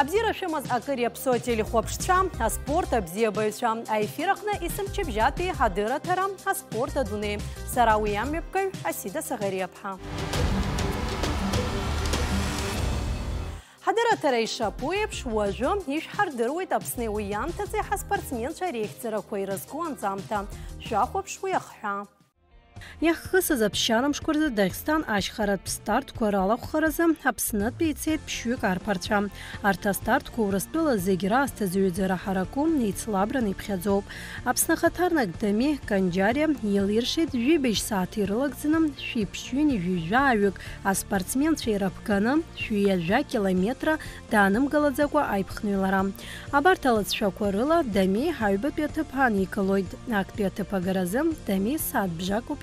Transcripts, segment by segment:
Абзира шемаз акыри псотели хопшчам, а спорта бзебайчам, а эфирахна исм чебжати хадыра тарам, а спорта дуне. Сарауям мепкай, асида сагарепха. حضرة تريشا بويبش وجم يشحر درويت أبسني ويان تزيح سبورتسمين شريك ترى رزقوان زامتا شاخو بشوي أخحا يخص زبشارم شكر داغستان أشخرت بستارت كورالا خرزم أبسنت بيتسيت بشوك أربارتشام أرتا ستارت كورستولا زيجرا استزيوت زرا حركوم نيتسلابرني بخزوب أبسنا خطرنك دمي كنجاريا يليرشيت جيبش ساعتي رلقزنم شوي بشويني جوجاوك أسبورتسمين شوي ربكانم شوي جا كيلومترا دانم غلطزاقوا أيبخنويلارام أبارتالت شاكورلا دمي هايبا بيتبهاني كلويد أك بيتبها غرزم دمي سات بجاكو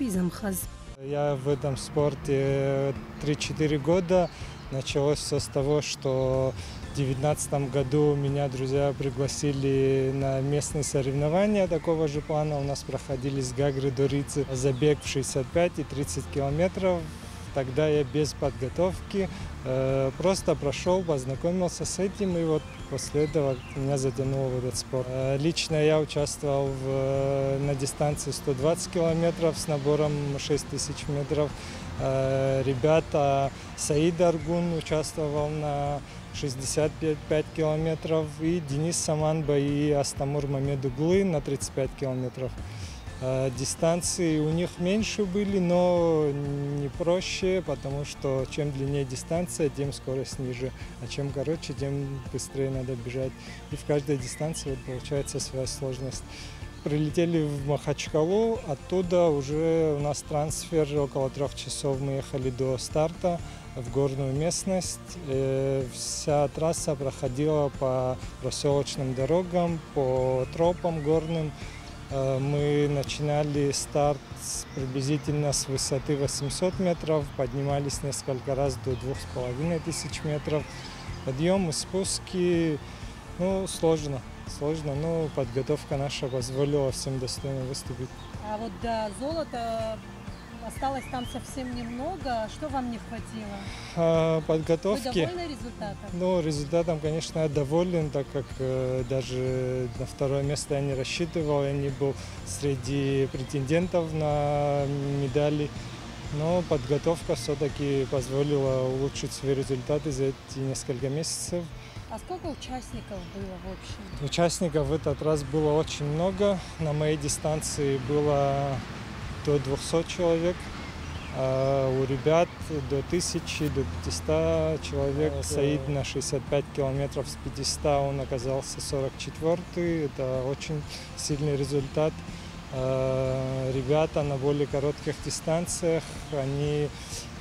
Я в этом спорте 3-4 года. Началось все с того, что в 2019 году меня друзья пригласили на местные соревнования такого же плана. У нас проходили с Гагры до Рицы забег в 65 и 30 километров. Тогда я без подготовки просто прошел, познакомился с этим, и вот после этого меня затянуло в этот спорт. Лично я участвовал на дистанции 120 километров с набором 6000 метров. Ребята, Саид Аргун участвовал на 65 километров, и Денис Саманба и Астамур Мамедуглы на 35 километров. Дистанции у них меньше были, но не проще, потому что чем длиннее дистанция, тем скорость ниже, а чем короче, тем быстрее надо бежать. И в каждой дистанции получается своя сложность. Прилетели в Махачкалу, оттуда уже у нас трансфер, около 3 часов мы ехали до старта в горную местность. Вся трасса проходила по проселочным дорогам, по тропам горным. Мы начинали старт приблизительно с высоты 800 метров, поднимались несколько раз до 2500 метров. Подъем и спуски, сложно, но подготовка наша позволила всем достойно выступить. А вот до золота осталось там совсем немного. Что вам не хватило? Подготовки. Вы довольны результатом? Результатом, конечно, я доволен, так как даже на второе место я не рассчитывал. Я не был среди претендентов на медали. Но подготовка все-таки позволила улучшить свои результаты за эти несколько месяцев. А сколько участников было в общем? Участников в этот раз было очень много. На моей дистанции было до 200 человек, у ребят до 1000, до 500 человек. Саид на 65 километров с 500, он оказался 44-й, это очень сильный результат. Ребята на более коротких дистанциях,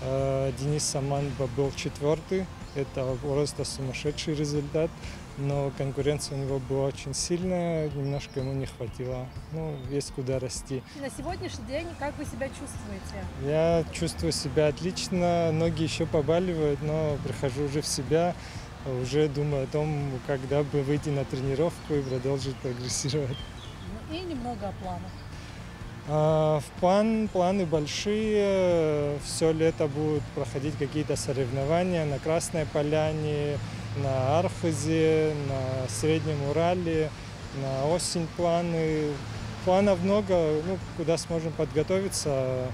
Денис Саманба был 4-й, это просто сумасшедший результат. Но конкуренция у него была очень сильная, немножко ему не хватило. Есть куда расти. На сегодняшний день как вы себя чувствуете? Я чувствую себя отлично, ноги еще побаливают, но прихожу уже в себя, уже думаю о том, когда бы выйти на тренировку и продолжить прогрессировать. И немного о планах. Планы большие, все лето будут проходить какие-то соревнования на Красной Поляне, на Архизе, на Среднем Урале, на осень планы. Планов много, куда сможем подготовиться,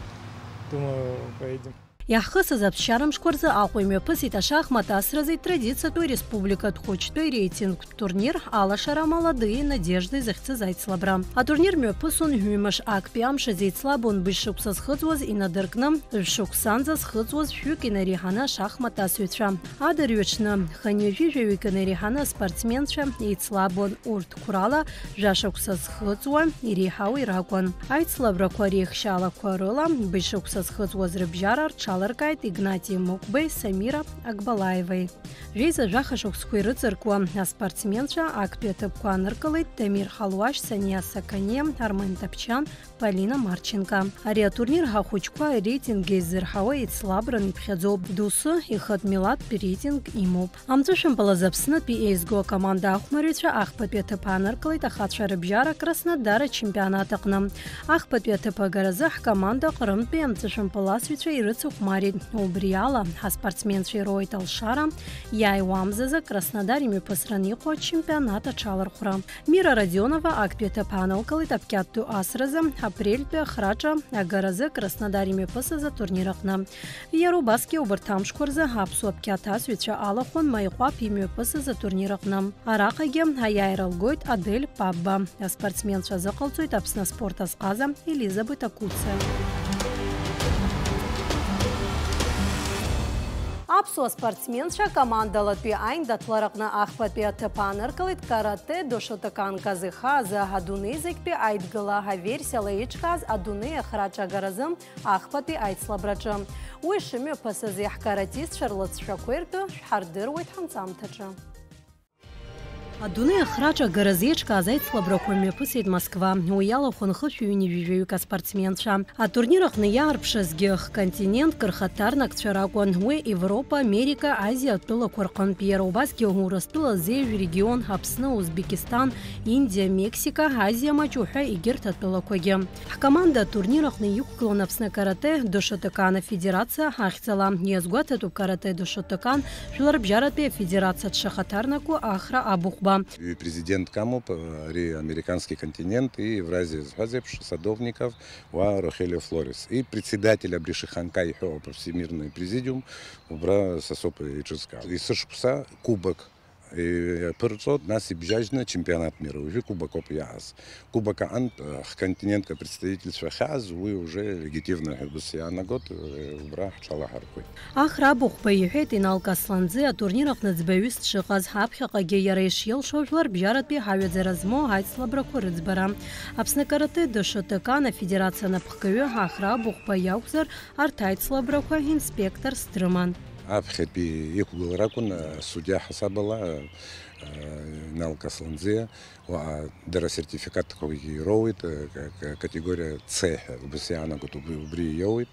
думаю, поедем. Яхыс запшарам шкурзы ақойме пысита шахмат асразы традиция той республика тхочтой рейтинг турнир ала шара молодые надежды захцы зайцлабра. А турнир мё пысын хюмаш акпиам шазейцлабон бышуксас хызвоз и надыркнам шуксанзас хызвоз фюк и нарихана шахмат асютра. Адарючна ханежи жевик и нарихана спортсменша яйцлабон урт курала жашуксас хызвон и рихау иракон. Айцлабра кварих шала кварыла бышуксас хызвоз рыбжарар Аларкайт Игнатий Мукбей Самира Акбалаевой. Жейза Жахашокской рыцаркуа, а спортсменша Акпетапкуа Наркалыт Тамир Халуаш Сания Сакане Армен Тапчан Полина Марченко. Ария турнир Хахучкуа рейтинг Гейзерхауа и Слабран и Пхедзоб Дусы и Хатмилат рейтинг имоп. Амцушем Палазапснат Пиэйзго команда Ахмарича Ахпапетапа Наркалыт Ахатша Рыбжара Краснодара чемпионата к нам. Ахпапетапа Гаразах команда Крымпи Амцушем Паласвича и Рыцух ихәмарит. Убри ала ҳаспортсменцәа ироуит алшара иааиуа амзазы Краснодар имҩаԥысран иҟоу ачемпионат аҽалархәра. Мира Радионова актәи аҭыԥ аанылкылеит аԥкьаттәи асразы апрельтәи ахраҿа агаразы Краснодар имҩаԥысыз атурнир аҟны. Иара убасгьы убарҭ амшқәа рзы аԥсуа аԥкьаҭ асҩцәа алахәын Маиҟәаԥ имҩаԥысыз атурнир аҟны. Араҟагьы аиааира лгоит Адель Папба. Аспортсменцәа азыҟалҵоит Аԥсны аспорт азҟаза Елизабет Акуце. Аԥсуа спортсменцәа командалатәи аиндаҭлараҟны ахԥатәи аҭыԥ ааныркылеит карате дошотакан казыха азы адунеи зегьтәи аидгыла аверсиала еиҿкааз адунеи ахраҿ агаразы ахԥатәи аицлабраҿы. Уи шымҩаԥысыз иаҳкаратистцәа рлыҵшәақәа иртәы шәҳардыруеит ҳамҵамҭаҿы. Адунеи ахраҿ агаразы еиҿкааз аицлабрақәа мҩаԥысит Москва. Уи алахәын хышәҩ-ҩажәаҩык аспортсменцәа. Атурнир аҟны иаарԥшызгьы хконтинентк рхаҭарнакцәа ракәын. Уи Европа, Америка, Азиа атәылақәа рҟынтә. Иара убасгьы Урыстәыла Зеижә регион, Аԥсны, Узбекистан, Индиа, Мексика, Азиа маҷ уҳәа егьырҭ атәылақәагьы. Ҳкоманда атурнир аҟны иқәгылон Аԥсны карате дошотакан афедерациа ахьӡала. Иазгәаҭатәуп карате дошотакан жәларбжьаратәи афедерациа дшахаҭарнаку Ахра Абухба. Президент КАМОП, американский континент и Евразия Зхазепш, Садовников, Рохелио Флорес. И председатель Абришиханка и Всемирный президиум Убра Сосопа и Ческа. И Сашкуса кубок. И перцот нас и бежажный чемпионат мира. Уже кубок опьяз. Кубок ант континентка представительства хаз, вы уже легитимно гусия на год Убра Чалахаркой. Ахра Абухба иҳәеит Иналка Асланӡы атурнир аҟны ӡбаҩыс дшыҟаз ҳаԥхьаҟагьы иара ишилшо жәларбжьаратәи ҳаҩаӡара змоу аицлабрақәа рыӡбара. Аԥсны карате дошотакан афедерациа напхгаҩы Ахра Абухба иакәзар арҭ аицлабрақәа инспекторс дрыман. Аԥхьатәи иқәгылара акәын судиа ҳасабала Иналка Асланӡы дара сертификатқәагьы ироуит категория С убас иаанагоит убри иоуит.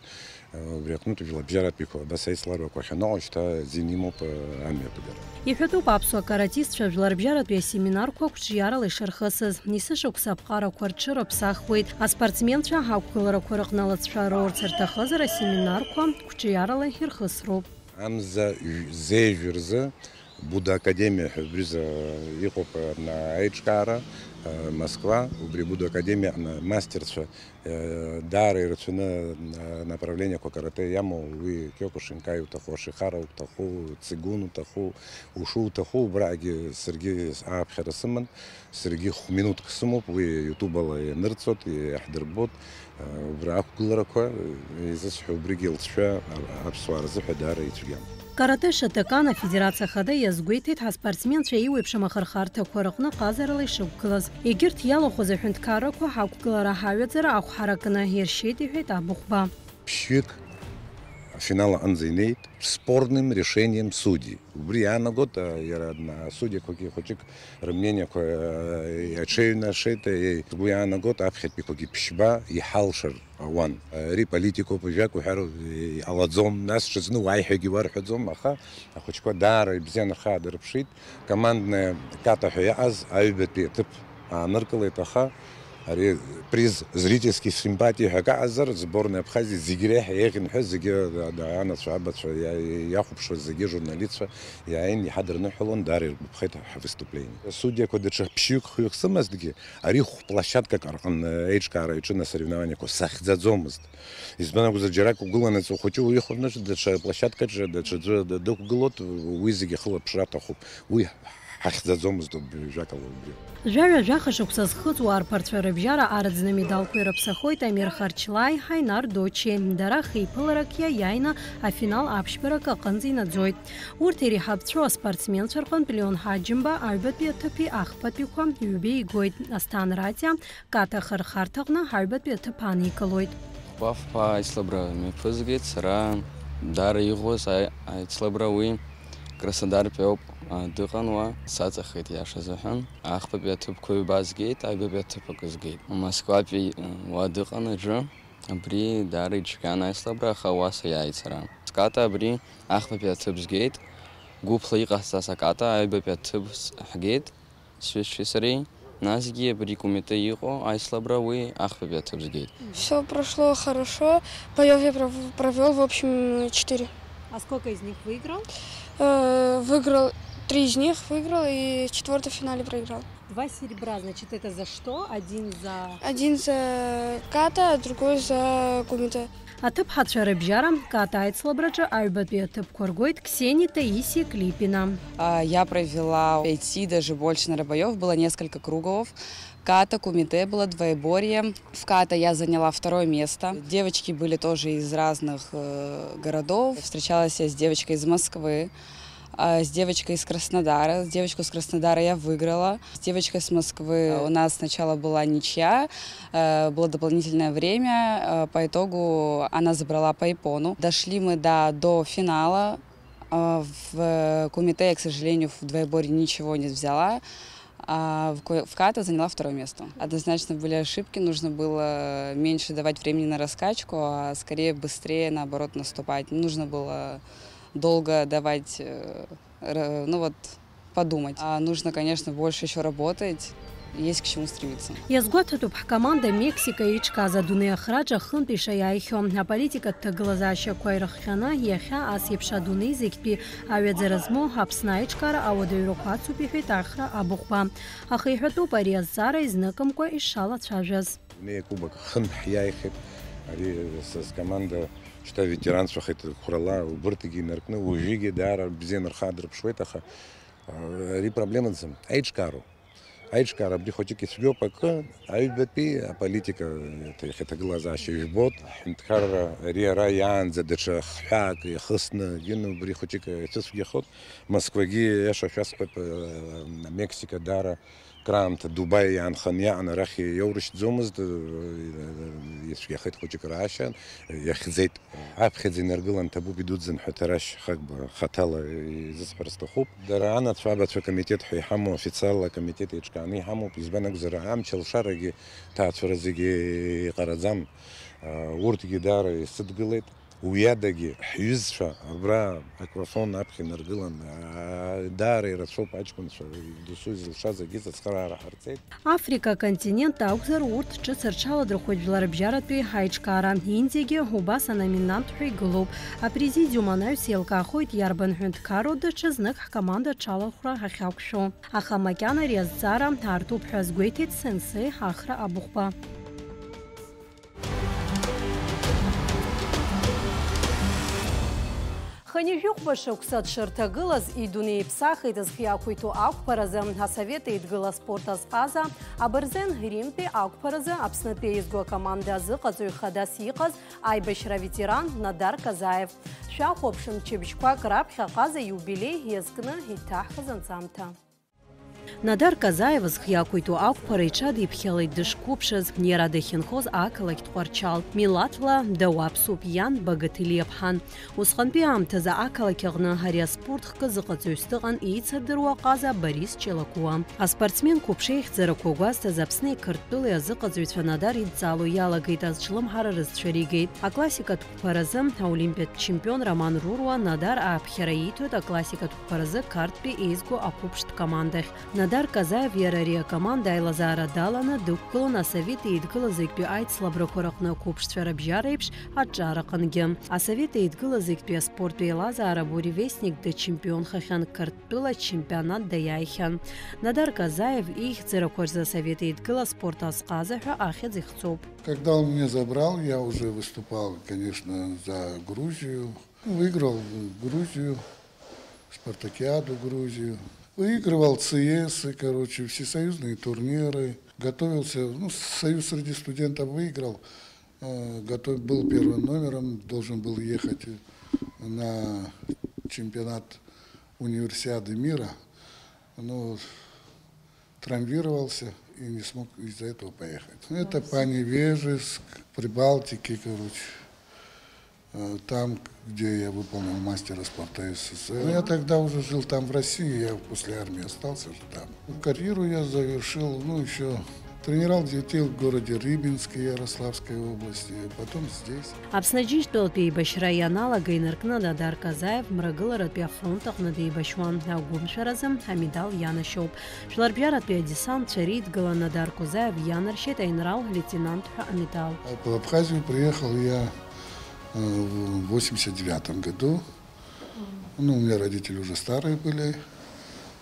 Убри аҟнытә жәларбжьаратәиқәа абас аицлабрақәа ахьанаҟо шьҭа зин имоуп амҩаԥгара. Иҳәатәуп аԥсуа каратистцәа жәларбжьаратәи асеминарқәа қәҿиарала ишархысыз. Нисышықәса аԥҟарақәа рҽырыԥсахуеит. Аспортсменцәа ҳақәгыларақәа рыҟны алыҵшәа роурц рҭахызар асеминарқәа қәҿиарала ирхысроуп. Амза Зеижә рзы Буда академиа ҳәа иҟоуп аиҿкаара Москва, убри Буда академиа мастерцәа даара ирацәаны направлениақәа карате иамоу уи Киокушинкаи уҭаху, Ашихара уҭаху, Цигун уҭаху, Ушу уҭаху, убраагьы саргьы ааԥхьара сыман, саргьы минутк сымоуп, уи иутубала ианырҵот, иаҳдырбот. Убри ақәгыларақәа изысҳәо убригьы илҵшәа аԥсуаа рзыҳәа даара ицәгьам. Карате шатакан афедерациа хада иазгәеиҭеит ҳаспортсменцәа еиуеиԥшым ахырхарҭақәа рыҟны ҟазарала ишықәгылаз. Егьырҭ иалахәыз аҳәынҭқаррақәа ҳақәгылара ҳаҩаӡара ахәҳаракны иршьеит, иҳәеит Абухба. Ԥшьҩык финала аҟынӡа инеит спорным решением судей. Убри иаанагот иара асудиақәагьы хәыҷык рымнениақәа аҽеиҩнашеит. Уи иаанагот аԥхьатәиқәагьы ԥшьба иҳалшар ауан. Ари политикоуп ажәак уҳәар иҟалаӡом, нас ҽазны уааиҳәагьы уарҳәаӡом, аха ахәыҷқәа даара ибзиан ахаа дырԥшит. Командная ката ҳәа иаҟаз аҩбатәи аҭыԥ ааныркылеит, аха ари приз зрительски симпатии ҳәа акаҟазар сборная Абхазиа зегьы реиҳа еиӷьын-ҳәа зегьы анацәа, абацәа иахәаԥшуаз зегьы журналистцәа иааин иҳадырныҳәалон, даара иргәаԥхеит ҳвыступление. Судиақәа даҽа ԥшьҩык-хҩык сымазҭгьы ари площадкак арҟны аиҿкаара иҽын асоревнованиақәа сахьӡаӡомызт. Избан акәзар џьарак угыланы хәыҷы уихәарнаҿ даҽа площадкаҿы даҽаӡәы дықәгылот, уи зегьы ахылаԥшра аҭахуп. Уи ҳахьӡаӡомызт жәакала убри. Жәаҩа-жәаха шықәса зхыҵуа арԥарцәа рыбжьара арӡны медалқәа ирыԥсахоит Амир Харчлаи, Ҳаинар Дочи. Дара хеиԥыларак иаиааины афинал аԥшьбарак аҟынӡа инаӡоит. Урҭ иреиҳабцәоу аспортсменцәа рҟынтә Леон Ҳаџьымба аҩбатәи аҭыԥи ахԥатәиқәа ҩба игоит. Асҭан Ратиа Ката ахырхарҭаҟны ҳаҩбатәи аҭыԥ ааникылоит. Хәаф-ԥа аицлабра мҩаԥызгеит, сара даара иӷәӷәаз аицлабра уи Краснодартәи ауп дыҟан уа, саҵахеит иашазыҳәан. Ахԥатәи аҭыԥқәа ҩба згеит, аҩбатәи аҭыԥ акы згеит. Москватәи уа дыҟан аӡәы, абри даара иҿҟьан аицлабра, аха уаса иааит сара. Ската абри ахԥатәи аҭыԥ згеит, гәыԥла иҟасҵаз аката аҩбатәи аҭыԥ ҳгеит, сҩызцәеи сареи. Назги брикумите его, айслабравы, ахпебят обзгейт. Все прошло хорошо. Боев я провел, в общем, 4. А сколько из них выиграл? Выиграл 3 из них, выиграл и 4-й в финале проиграл. 2 серебра, значит, это за что? Один за ката, а другой за кумите. Атып хатшарыбжара ката айцлабраджа альбатбе атып коргойт Ксении Таисия Клипина. Я провела 5, даже больше, наверное, боев. Было несколько кругов. Ката, кумите было двоеборье. В ката я заняла 2-е место. Девочки были тоже из разных городов. Встречалась я с девочкой из Москвы, с девочкой из Краснодара. С девочкой из Краснодара я выиграла. С девочкой из Москвы у нас сначала была ничья, было дополнительное время. По итогу она забрала по иппону. Дошли мы до финала. В кумите я, к сожалению, в двоеборье ничего не взяла. А в ката заняла 2-е место. Однозначно были ошибки, нужно было меньше давать времени на раскачку, а скорее быстрее, наоборот, наступать. Нужно было долго давать, подумать. А нужно, конечно, больше еще работать. Есть к чему стремиться. Язготатуп команда Мексика и Чказа Дуне Ахраджа Хынпиша Яйхо. А политика Таглазаща Койраххана Яха Асипша Дуне Зикпи Аведзеразмо Хапснаичкара Аводеюрокацу Пифитахра Абухба. Ахихату Париазара изнаком Ко Ишала Чавжаз. Не кубок Хынп Яйхеп. С команда что ветеранство хоть хурала, убыртыги неркны, ужиги, дара, бзенер хадр, пшветаха. Ри проблемы с Эйчкару. Айчкара брихотики слёпака, айбепи, а политика это глаза щебот, интхара риара янзе деча хак и хысна, гену брихотика это съехот, Москваги, я сейчас Мексика дара, Крамт, Дубай, Анхания, Анарахи, Евриш Дзумаз, если я хоть рашан, я хзейт, абхедзин эргилан табу бидудзин хатараш хагба хатала и засперстахуп. Дарана цвабат комитет хайхаму официально комитет ичкани хаму избанак зарам челшараги таатфразиги qarazam уртиги дара сидгилет. Уядаги, Юзша, Абра, Аквафон, Апхин, Аргилан, Дары, Расо, Пачкун, Дусу, Зилшаза, Гиза, Схарара, Харцет. Африка континент Аукзар Урт Чесарчала Друхоть Вларабжаратви Хайчкара, Индиги, Губаса номинант Глуб, а президиум Анаюсилка Хойт Ярбан Хюнткаро, Дачезнак команда Чалахра Хахаукшо, Ахамакяна Реззара, Артуп Хазгуетит Сенсей, Ахра Абухба. Ханижух башуксат шартагылаз и дуней псахы дазхиакуйту аукпаразы, а советы идгыла спорта сказа, а барзен гримпе аукпаразы, абснапе изго команда зыказуй хадас йыказ, айбашра ветеран Надар Казаев. Шах общем чебичква крапха каза юбилей езгна хитах казанцамта. Надар Казаев зхиакуйту аукпарайчад ипхелай дышкупшаз нерадыхинхоз акалакт хварчал. Милатла дауапсуп ян багатилиепхан. Усханпи амтаза акалакягна харя спорт хказыqaцуйстыган иицадыруа каза Борис Челакуа. А спортсмен купшейх заракугуаста запсны кыртпылы азыqaцуйцва Надар идцалу ялагайт азчлым харарыз чаригейт. А классика тукпаразы олимпиад чемпион Роман Руруа Надар апхераитует, а классика тукпаразы картпи изгу акупшт командах. Надар Казаев ярария команда Айлазара Далана дуккылы на советы идгылы зыкпи айтслабры хорақны купштвера бжарайпш аджарақынге. А советы идгылы зыкпи спорту Айлазара буревестник да чемпион хахан картпыла чемпионат да яйхан. Надар Казаев их циракор за советы идгылы спорта сказаха ахед ихцоп. Когда он меня забрал, я уже выступал, конечно, за Грузию. Выиграл Грузию, спартакиаду Грузию. Выигрывал ЦС, всесоюзные турниры. Готовился, союз среди студентов выиграл. Был первым номером, должен был ехать на чемпионат универсиады мира. Но травмировался и не смог из-за этого поехать. Это по Невежеск, Прибалтике, там, где я выполнил мастера спорта СССР. Я тогда уже жил там в России, я после армии остался же там. Карьеру я завершил, еще Тренировал детей в городе Рыбинске, Ярославской области, потом здесь. Апснаджиш Белпи Башраянала Гайнаркна Надар Казаев Мрагыларат Пя фронтах Надейбашван Нагум Шаразам Хамидал Янашоп. Шларбярат Пя десант Шарит Гала Надар Кузаев Янаршет Айнрал лейтенант Хамидал. В Абхазию приехал я в 89 году. Ну, у меня родители уже старые были.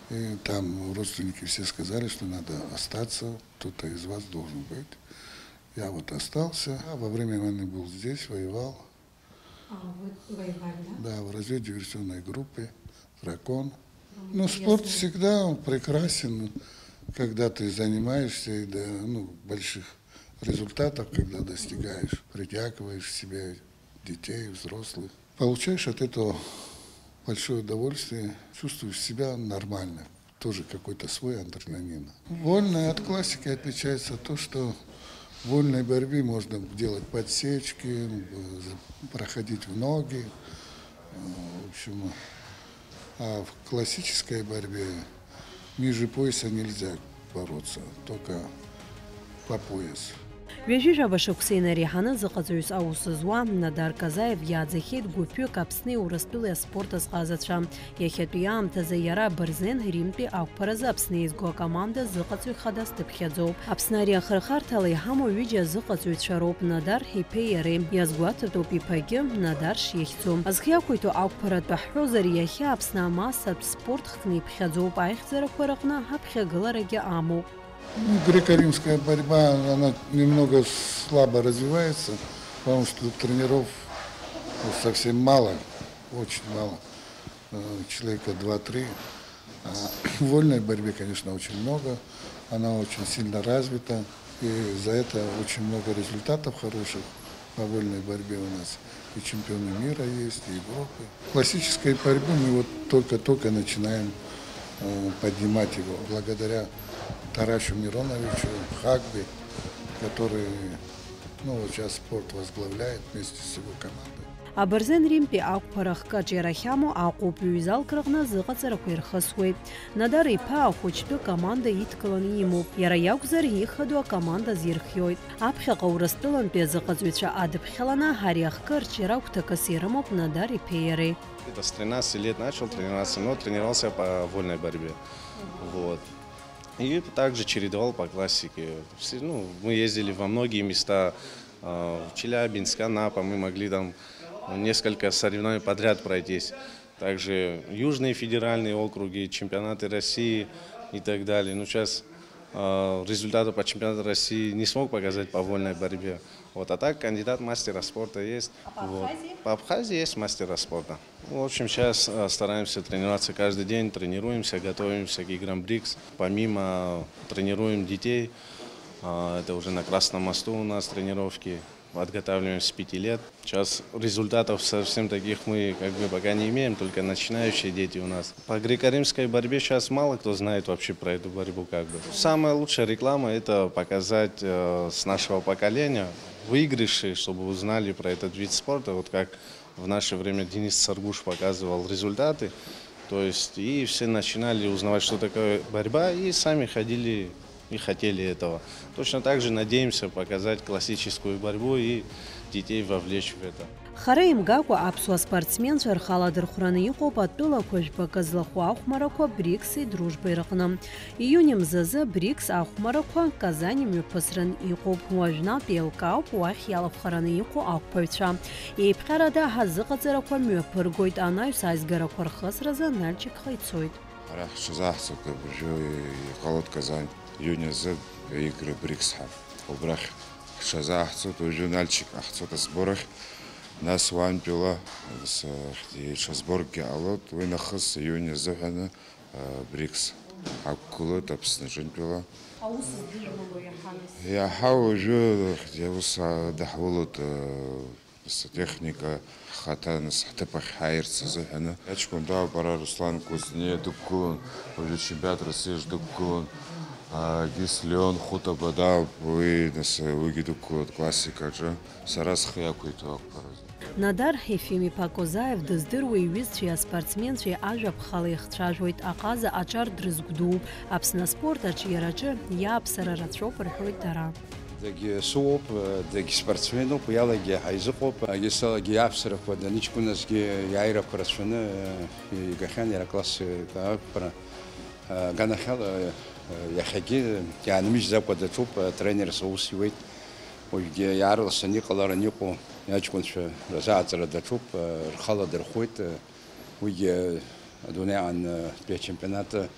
И там родственники все сказали, что надо остаться, кто-то из вас должен быть. Я вот остался, а во время войны был здесь, воевал. А вы воевали, да? Да, в разведдиверсионной группе «Дракон». Ну, спорт всегда прекрасен, когда ты занимаешься и до больших результатов, когда достигаешь, притягиваешь в себе детей, взрослых. Получаешь от этого большое удовольствие, чувствуешь себя нормально, тоже какой-то свой адреналин. Вольная от классики отличается то, что в вольной борьбе можно делать подсечки, проходить в ноги. В общем, а в классической борьбе ниже пояса нельзя бороться, только по поясу. Вежижа Башуксейна Рихана Заказуюс Аусызуа Надар Казаев Ядзахет Гупю Капсны Ураспилы спорта схазача. Яхетуям Тазаяра Барзен Римпи Акпараза Апсны из команда Заказуй Хадас Тепхедзов. Апснария Хархар Талайхаму Видя Заказуй Шароп Надар Хипейре. Язгуат Топи Пагем Надар Шехцум. Азхиакуйту Акпарат Бахрозар Яхи Апсна Маса спорт Хни Пхедзов Айхзара Кварахна Хапхегалараги Аму. Греко-римская борьба, она немного слабо развивается, потому что тренеров совсем мало, очень мало, человека 2-3. А в вольной борьбе, конечно, очень много, она очень сильно развита, и за это очень много результатов хороших по вольной борьбе у нас. И чемпионы мира есть, и Европы. Классической борьбы мы вот только-только начинаем поднимать его благодаря Тарашу Мироновичу, Хагби, который сейчас спорт возглавляет вместе с его командой. А Барзен Римпи Акпарах Каджерахяму Акупюизал Крагна Зыгацаракуир Хасуэй. Надар Ипа Ахучпи команда Иткалан ему. Яраякузар Ихаду команда Зирхьой. Апхяка Урастылан Пезаказвича Адепхелана Харях Карчирак Такасирамов Надар Ипейры. Это с 13 лет начал тренироваться, но тренировался по вольной борьбе. Вот. И также чередовал по классике. Мы ездили во многие места, в Челябинск, Анапа, мы могли там несколько соревнований подряд пройтись. Также южные федеральные округи, чемпионаты России и так далее. Но сейчас результаты по чемпионату России не смог показать по вольной борьбе. Вот, а так кандидат мастера спорта есть. А по Абхазии? По Абхазии есть мастера спорта. В общем, сейчас стараемся тренироваться каждый день, тренируемся, готовимся к играм БРИКС. Помимо тренируем детей, это уже на Красном мосту у нас тренировки. Подготавливаем с 5 лет. Сейчас результатов совсем таких мы пока не имеем, только начинающие дети у нас. По греко-римской борьбе сейчас мало кто знает вообще про эту борьбу. Самая лучшая реклама – это показать с нашего поколения выигрыши, чтобы узнали про этот вид спорта. Вот как в наше время Денис Саргуш показывал результаты. То есть и все начинали узнавать, что такое борьба, и сами ходили и хотели этого. Точно так же надеемся показать классическую борьбу и детей вовлечь в это. Хараим Гаку Апсуа спортсмен Шархаладыр Хураныйко подпила Кожба Казлаху Ахмарако БРИКС и Дружбы Рахна. Июнем ЗЗ БРИКС Ахмарако Казанью Пасран Ико Пуажна Пелка Пуахьялов Хараныйко Ахпавча. И Пхарада Хазыкацарако Мюпыргойд Анай Сайзгара Корхасраза Нальчик Хайцойд. Рах Шазахцак Буржуй Халат Казань. Июня ЗЗ игры БРИКС. Убрах Шазахцак Нальчик Ахцота сборах. Нас ван пила с Шазборги алот, вы нахас июня захана БРИКС. Аккулы тапсны пила. Я хау жу, я уса дахвулут техника хатан сахтапах хайрца захана. Я чекун дал пара Руслан Кузне дубкулун, уже чемпионат России дубкулун. если он хута бада, вы нас выгиду код классика же, сарас хаяку итог параз. Надар Ефими Пакозаев дыздыруа иҩызцәеи аспортсменцәеи ажәаԥхала ихцәажәоит, аҟаза аҿар дрызгәдууп, Аԥсны аспорт аҿиараҿы иааԥсара рацәоуп рҳәоит дара. Дагьы суоуп, дагьы спортсменуп, иалагьы ҳаизыҟоуп, агьысалагьы иааԥсарақәа даныҷкәыназгьы иааирақәа рацәаны игахьан иара классик ақәԥара. Ганахьала иахьагьы иаанмыжьӡакәа даҿуп, атренерс аус иуеит, уажәгьы иаарласны иҟаларан иҟоу аҷкәынцәа разааҵара даҿуп, рхала дырхәоит, уигьы адунеиаан чемпионат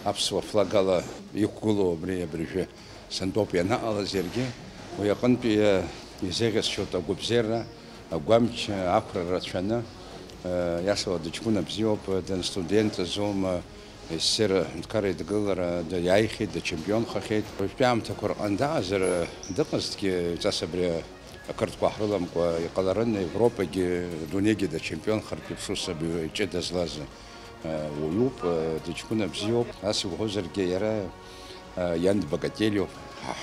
аԥсуа флагала иқәгылоу абрижәы сантәоуп ианаҟалаз иаргьы, уи аҟынтәи изеӷьасшьоит агәабзиара, агәамч, ақәра рацәаны, иашала дыҷкәына бзиоуп, данстудентызоума, ссир нкара идгылара иааихьеит, дачемпионхахьеит. Уажәтәи аамҭақәа рҟны даазар дыҟазҭгьы ҵас абри ақырҭқәа ҳрыламкәа иҟаларын, Европагьы, адунеигьы дачемпионхартә иԥшус ҷыда злаз уаҩуп, дыҷкәына бзиоуп, ас иуҳәозаргьы иара Ян богателю,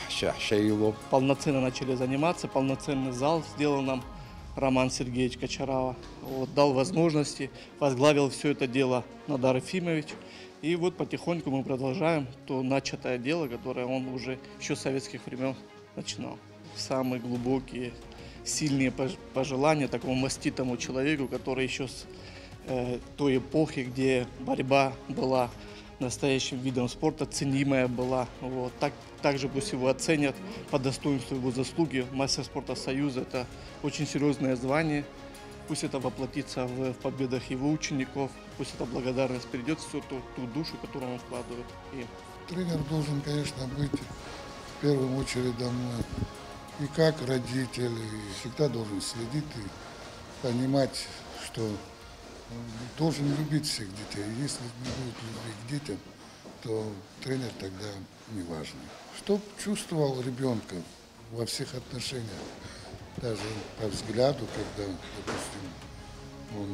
Шаилов. Полноценно начали заниматься, полноценный зал сделал нам Роман Сергеевич Кочарава. Вот, дал возможности, возглавил все это дело Надар Ефимович. И вот потихоньку мы продолжаем то начатое дело, которое он уже еще с советских времен начинал. Самые глубокие, сильные пожелания такому маститому человеку, который еще с той эпохи, где борьба была настоящим видом спорта, ценимая была. Вот. Также пусть его оценят по достоинству его заслуги. Мастер спорта Союза – это очень серьезное звание. Пусть это воплотится в победах его учеников. Пусть эта благодарность перейдет всю ту душу, которую он вкладывает. Тренер должен, конечно, быть в первую очередь домой. И как родитель, и всегда должен следить и понимать, что должен любить всех детей. Если не будет любви к детям, то тренер тогда не важен. Чтоб чувствовал ребенка во всех отношениях, даже по взгляду, когда, допустим, он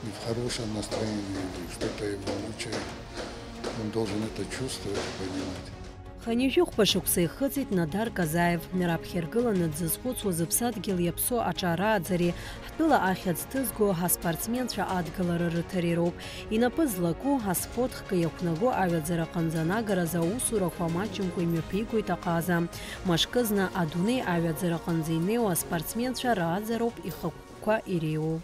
не в хорошем настроении или что-то его мучает, он должен это чувствовать и понимать. Ханижәыхәба шықәса ихыҵит Надар Казаев, раԥхьаргыланы дзызхәыцуаз Иԥсадгьыл иаԥсоу аҿарааӡареи, ҳтәыла ахьӡ ҭызго ҳаспортсменцәа адгылара рыҭареи роуп. Инапы злаку аспорт хкы иақәнаго аҩаӡара аҟынӡа анагаразы аусурақәа маҷымкәа имҩаԥигоит аҟаза. Мышкызны адунеи аҩаӡара аҟынӡа инеиуа аспортсменцәа рааӡароуп ихықәқәа иреиуоу.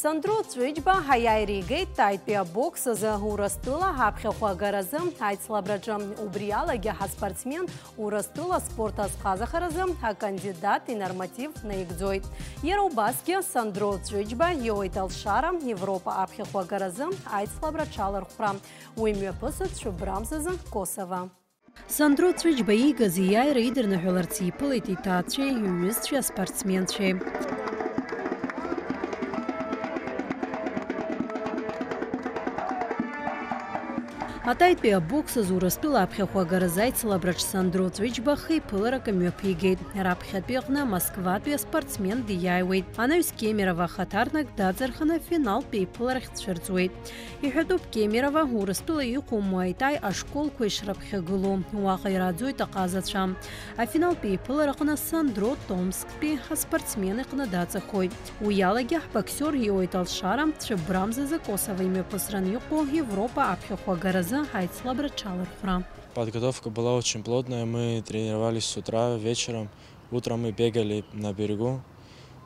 Сандро Цәыџьба ҳаиааиригеит Таитәи абокс азы Урыстәыла ҳаԥхьахәа агаразы аицлабраҿы. Убри алагьы ҳаспортсмен Урыстәыла спорт азҟазахаразы акандидат инорматив наигӡоит. Иара убасгьы Сандро Цәыџьба иоуит алшара Европа аԥхьахәа агаразы аицлабра аҽалархәра. Уи мҩаԥысыц Шәыбрамзазы Косово. Сандро Цәыџьба иигаз иааира идырныҳәаларц иԥылеит иҭаацәеи, иҩызцәеи, аспортсменцәеи. Атаитәи абокс азы Урыстәыла аԥхьахәа агаразы аицлабраҿ Сандро Цәыџьба хеиԥыларак мҩаԥигеит. Раԥхьатәи аҟны Москватәи аспортсмен диааиуеит. Анаҩс Кемерова хаҭарнак даҵарханы финалтә еиԥыларахь дцәырҵуеит. Иҳәатәуп Кемерова Урыстәыла иҟоу Муайтаи ашколқәа ишраԥхьагылоу. Уаҟа ираӡоит аҟазацәа. Афиналтә еиԥылара аҟны Сандро Томсктәи аспортсмен иҟны даҵахоит. Уи алагьы ҳбоксиор иоуит алшара Цәыбрамзазы Косово имҩаԥысран иҟоу Европа аԥхьахәа агаразы. Подготовка была очень плотная, мы тренировались с утра, вечером. Утром мы бегали на берегу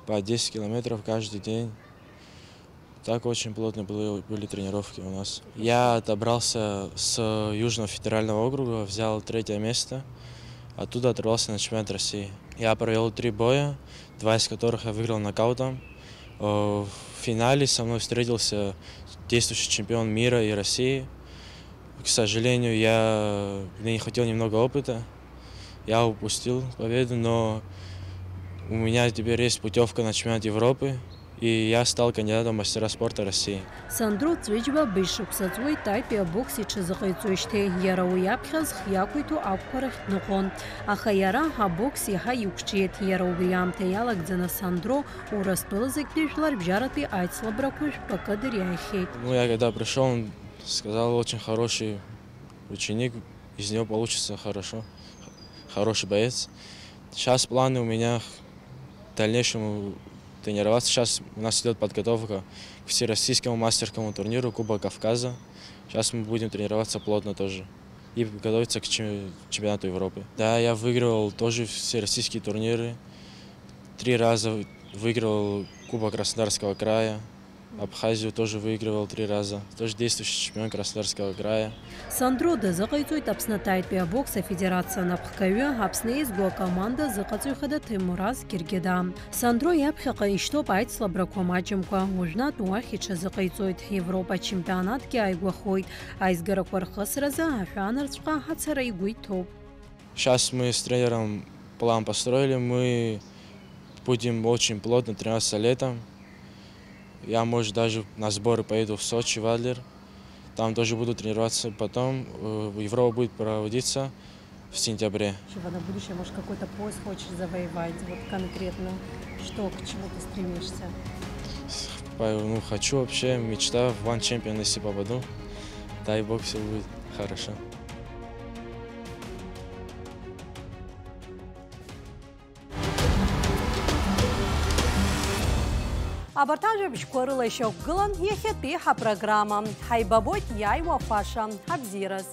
по 10 километров каждый день. Так очень плотно были тренировки у нас. Я отобрался с Южного федерального округа, взял 3-е место. Оттуда оторвался на чемпионат России. Я провел 3 боя, 2 из которых я выиграл нокаутом. В финале со мной встретился действующий чемпион мира и России. К сожалению, мне не хватило немного опыта. Я упустил победу, но у меня теперь есть путевка на чемпионат Европы. И я стал кандидатом в мастера спорта России. Сандро Цвичба бывший ксацуй тайпе бокси чизыкайцуиште ярау япхаз якуйту апкарах нухон. Аха яра ха бокси ха юкчиет ярау биямте ялагдзана Сандро ураспылызык бежлар бжараты айцлабракуш пока дыряхей. Ну, я когда пришел, он сказал, очень хороший ученик, из него получится хороший боец. Сейчас планы у меня в дальнейшем тренироваться. Сейчас у нас идет подготовка к всероссийскому мастерскому турниру Кубок Кавказа. Сейчас мы будем тренироваться плотно тоже и готовиться к чемпионату Европы. Да, я выигрывал тоже всероссийские турниры. 3 раза выигрывал Кубок Краснодарского края. Абхазию тоже выигрывал 3 раза. Тоже действующий чемпион Краснодарского края. Сандро да зыкайцуй тапсна тайпе бокса федерация напхкаю апснеиз го команда зыкайцуй хада Тимураз Киргеда. Сандро япхака иштоп айцлабрако мачимка ужна туахича зыкайцуй Европа чемпионатки айгвахойт айзгараквар хасраза афанарцка хацара игуйтоп. Сейчас мы с тренером план построили. Мы будем очень плотно тренироваться летом. Я, может, даже на сборы поеду в Сочи, в Адлер. Там тоже буду тренироваться. Потом Европа будет проводиться в сентябре. На будущее, может, какой-то пояс хочешь завоевать? Вот конкретно, что, к чему ты стремишься? Ну, хочу вообще, мечта в One Champion, если попаду. Дай бог, все будет хорошо. Абартажа бишкорыла шокгылан ехет пиха программа. Хайбабот яй вафаша. Хабзирас.